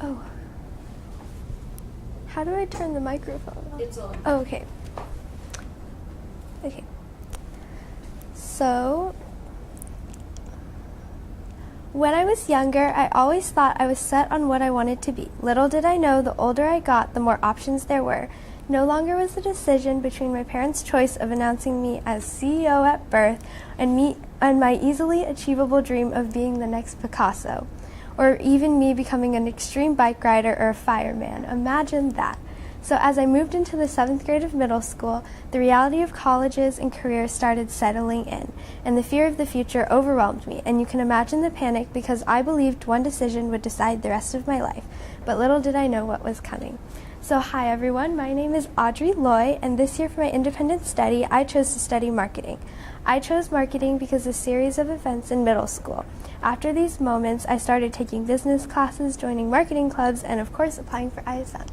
Oh. How do I turn the microphone on? It's on. Oh, okay. Okay. So, when I was younger, I always thought I was set on what I wanted to be. Little did I know, the older I got, the more options there were. No longer was the decision between my parents' choice of announcing me as CEO at birth and my easily achievable dream of being the next Picasso, or even me becoming an extreme bike rider or a fireman. Imagine that. So as I moved into the 7th grade of middle school, the reality of colleges and careers started settling in, and the fear of the future overwhelmed me, and you can imagine the panic because I believed one decision would decide the rest of my life, but little did I know what was coming. So hi everyone, my name is Audrey Loy, and this year for my independent study, I chose to study marketing. I chose marketing because of a series of events in middle school. After these moments, I started taking business classes, joining marketing clubs, and of course applying for ISM.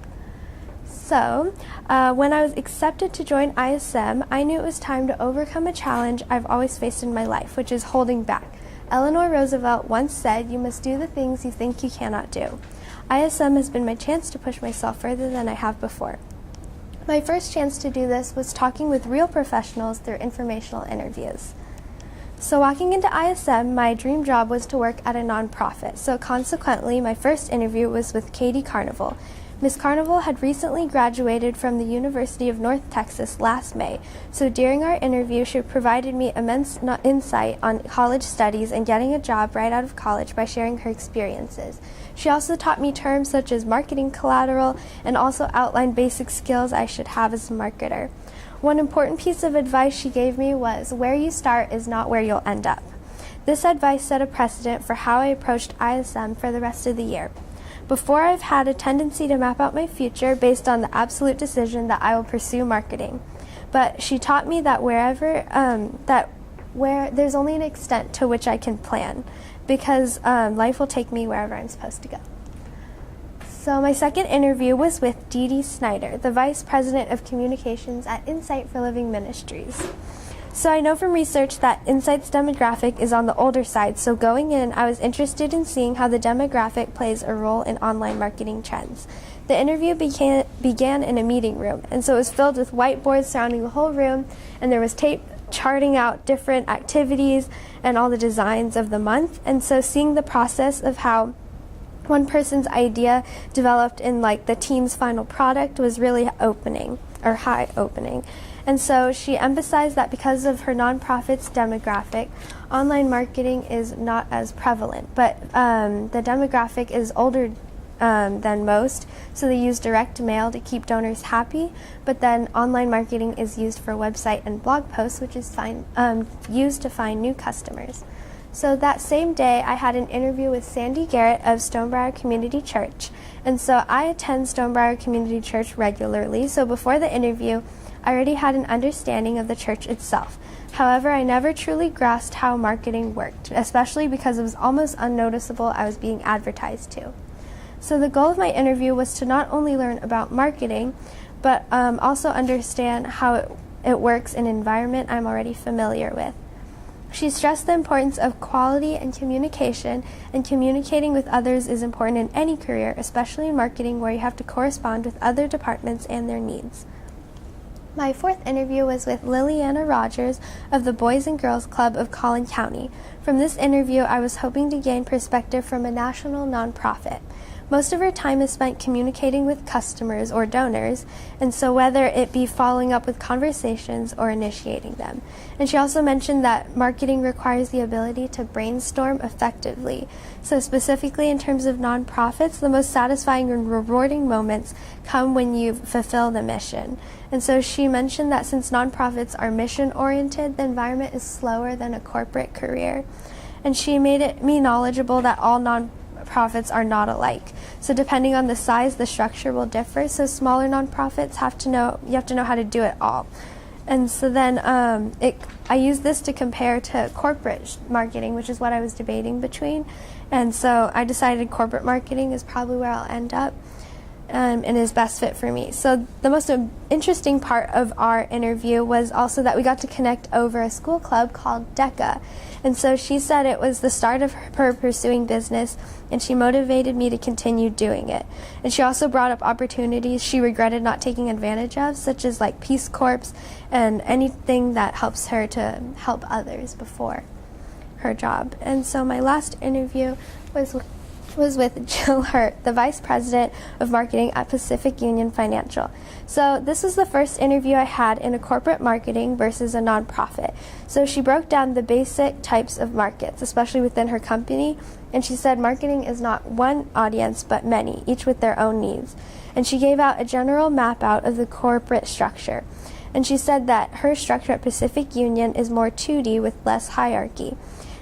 So, when I was accepted to join ISM, I knew it was time to overcome a challenge I've always faced in my life, which is holding back. Eleanor Roosevelt once said, "You must do the things you think you cannot do." ISM has been my chance to push myself further than I have before. My first chance to do this was talking with real professionals through informational interviews. So walking into ISM, my dream job was to work at a nonprofit. So consequently, my first interview was with Katie Carnival. Ms. Carnival had recently graduated from the University of North Texas last May, so during our interview she provided me immense insight on college studies and getting a job right out of college by sharing her experiences. She also taught me terms such as marketing collateral and also outlined basic skills I should have as a marketer. One important piece of advice she gave me was, where you start is not where you'll end up. This advice set a precedent for how I approached ISM for the rest of the year. Before, I've had a tendency to map out my future based on the absolute decision that I will pursue marketing. But she taught me that where there's only an extent to which I can plan, because life will take me wherever I'm supposed to go. So my second interview was with Dee Dee Snyder, the Vice President of Communications at Insight for Living Ministries. So I know from research that Insight's demographic is on the older side, so going in, I was interested in seeing how the demographic plays a role in online marketing trends. The interview began in a meeting room, and so it was filled with whiteboards surrounding the whole room, and there was tape charting out different activities and all the designs of the month. And so seeing the process of how one person's idea developed in like the team's final product was really eye-opening. And so she emphasized that because of her nonprofit's demographic, online marketing is not as prevalent, but the demographic is older than most, so they use direct mail to keep donors happy, but then online marketing is used for website and blog posts, which is used to find new customers. So that same day, I had an interview with Sandy Garrett of Stonebriar Community Church, and so I attend Stonebriar Community Church regularly, so before the interview, I already had an understanding of the church itself. However, I never truly grasped how marketing worked, especially because it was almost unnoticeable I was being advertised to. So the goal of my interview was to not only learn about marketing, but also understand how it works in an environment I'm already familiar with. She stressed the importance of quality and communicating with others is important in any career, especially in marketing where you have to correspond with other departments and their needs. My fourth interview was with Liliana Rogers of the Boys and Girls Club of Collin County. From this interview, I was hoping to gain perspective from a national nonprofit. Most of her time is spent communicating with customers or donors, and so whether it be following up with conversations or initiating them. And she also mentioned that marketing requires the ability to brainstorm effectively. So specifically in terms of nonprofits, the most satisfying and rewarding moments come when you fulfill the mission. And so she mentioned that since nonprofits are mission-oriented, the environment is slower than a corporate career. And she made me knowledgeable that all nonprofits are not alike. So depending on the size, the structure will differ. So smaller nonprofits you have to know how to do it all. And so then I use this to compare to corporate marketing, which is what I was debating between. And so I decided corporate marketing is probably where I'll end up. and is best fit for me. So the most interesting part of our interview was also that we got to connect over a school club called DECA. And so she said it was the start of her pursuing business, and she motivated me to continue doing it. And she also brought up opportunities she regretted not taking advantage of, such as like Peace Corps and anything that helps her to help others before her job. And so my last interview was with Jill Hurt, the Vice President of Marketing at Pacific Union Financial. So this was the first interview I had in a corporate marketing versus a nonprofit. So she broke down the basic types of markets, especially within her company, and she said marketing is not one audience but many, each with their own needs. And she gave out a general map out of the corporate structure. And she said that her structure at Pacific Union is more 2D with less hierarchy.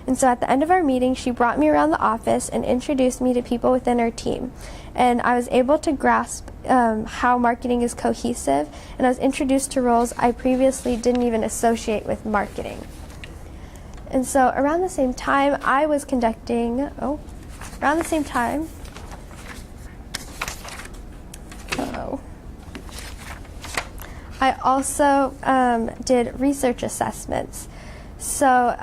And so at the end of our meeting, she brought me around the office and introduced me to people within her team. And I was able to grasp how marketing is cohesive, and I was introduced to roles I previously didn't even associate with marketing. And so around the same time, I also did research assessments. So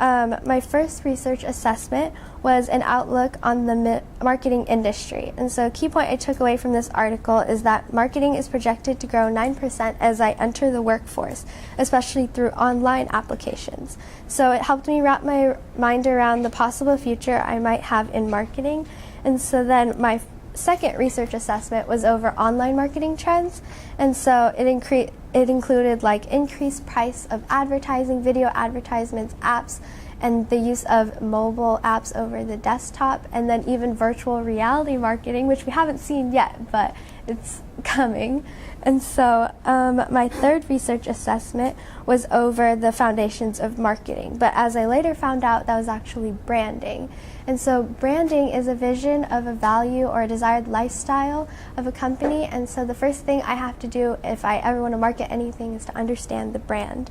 my first research assessment was an outlook on the marketing industry. And so a key point I took away from this article is that marketing is projected to grow 9% as I enter the workforce, especially through online applications. So it helped me wrap my mind around the possible future I might have in marketing. And so then my second research assessment was over online marketing trends. And so it included like increased price of advertising, video advertisements, apps, and the use of mobile apps over the desktop, and then even virtual reality marketing, which we haven't seen yet, but it's coming. And so my third research assessment was over the foundations of marketing. But as I later found out, that was actually branding. And so branding is a vision of a value or a desired lifestyle of a company. And so the first thing I have to do if I ever want to market anything is to understand the brand.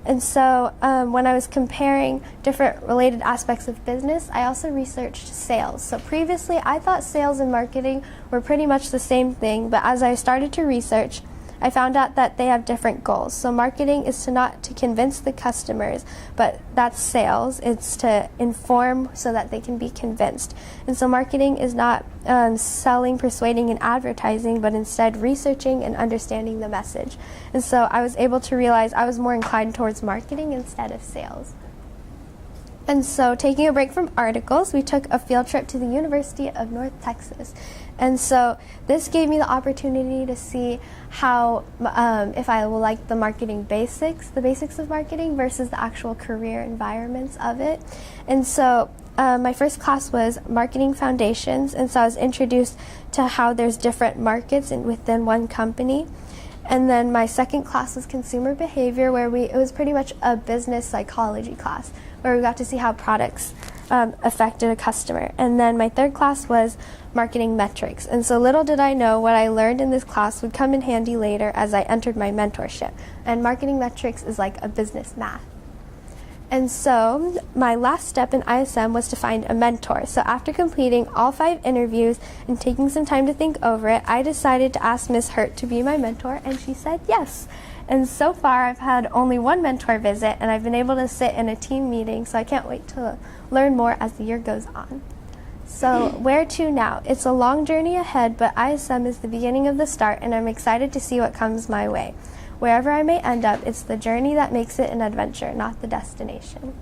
And so when I was comparing different related aspects of business, I also researched sales. So previously, I thought sales and marketing were pretty much the same thing, but as I started to research, I found out that they have different goals. So marketing is not to convince the customers, but that's sales. It's to inform so that they can be convinced. And so marketing is not selling, persuading, and advertising, but instead researching and understanding the message. And so I was able to realize I was more inclined towards marketing instead of sales. And so taking a break from articles, we took a field trip to the University of North Texas. And so this gave me the opportunity to see how, if I will like the marketing basics, the basics of marketing versus the actual career environments of it. And so my first class was Marketing Foundations, and so I was introduced to how there's different markets within one company. And then my second class was Consumer Behavior, where it was pretty much a business psychology class, where we got to see how products affected a customer. And then my third class was Marketing Metrics. And so little did I know what I learned in this class would come in handy later as I entered my mentorship. And Marketing Metrics is like a business math. And so my last step in ISM was to find a mentor. So after completing all 5 interviews and taking some time to think over it, I decided to ask Ms. Hurt to be my mentor, and she said yes. And so far I've had only 1 mentor visit, and I've been able to sit in a team meeting, so I can't wait to learn more as the year goes on. So where to now? It's a long journey ahead, but ISM is the beginning of the start, and I'm excited to see what comes my way. Wherever I may end up, it's the journey that makes it an adventure, not the destination.